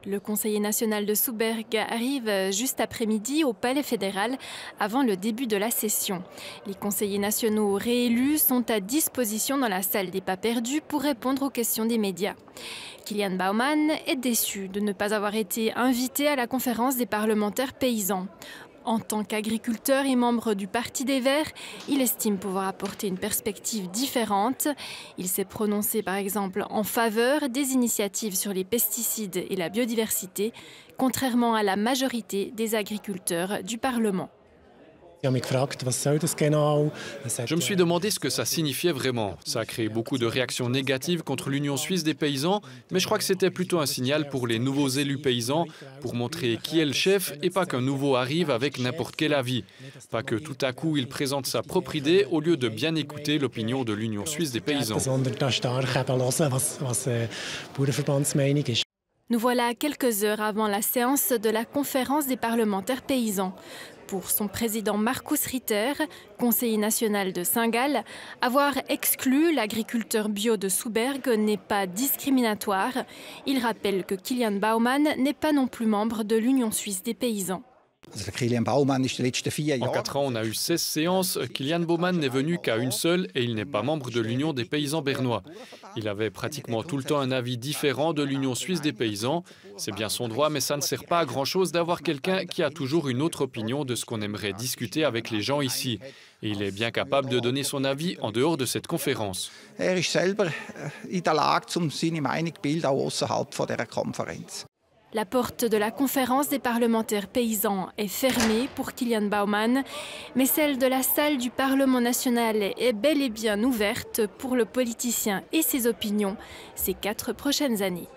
Le conseiller national de Souberg arrive juste après-midi au Palais fédéral avant le début de la session. Les conseillers nationaux réélus sont à disposition dans la salle des pas perdus pour répondre aux questions des médias. Kilian Baumann est déçu de ne pas avoir été invité à la conférence des parlementaires paysans. En tant qu'agriculteur et membre du Parti des Verts, il estime pouvoir apporter une perspective différente. Il s'est prononcé par exemple en faveur des initiatives sur les pesticides et la biodiversité, contrairement à la majorité des agriculteurs du Parlement. Je me suis demandé ce que ça signifiait vraiment. Ça a créé beaucoup de réactions négatives contre l'Union suisse des paysans, mais je crois que c'était plutôt un signal pour les nouveaux élus paysans, pour montrer qui est le chef et pas qu'un nouveau arrive avec n'importe quel avis. Pas que tout à coup il présente sa propre idée au lieu de bien écouter l'opinion de l'Union suisse des paysans. Nous voilà à quelques heures avant la séance de la conférence des parlementaires paysans. Pour son président Markus Ritter, conseiller national de Saint-Gall, avoir exclu l'agriculteur bio de Souberg n'est pas discriminatoire. Il rappelle que Kilian Baumann n'est pas non plus membre de l'Union suisse des paysans. En 4 ans, on a eu 16 séances. Kilian Baumann n'est venu qu'à une seule et il n'est pas membre de l'Union des paysans bernois. Il avait pratiquement tout le temps un avis différent de l'Union suisse des paysans. C'est bien son droit, mais ça ne sert pas à grand-chose d'avoir quelqu'un qui a toujours une autre opinion de ce qu'on aimerait discuter avec les gens ici. Et il est bien capable de donner son avis en dehors de cette conférence. La porte de la conférence des parlementaires paysans est fermée pour Kilian Baumann, mais celle de la salle du Parlement national est bel et bien ouverte pour le politicien et ses opinions ces 4 prochaines années.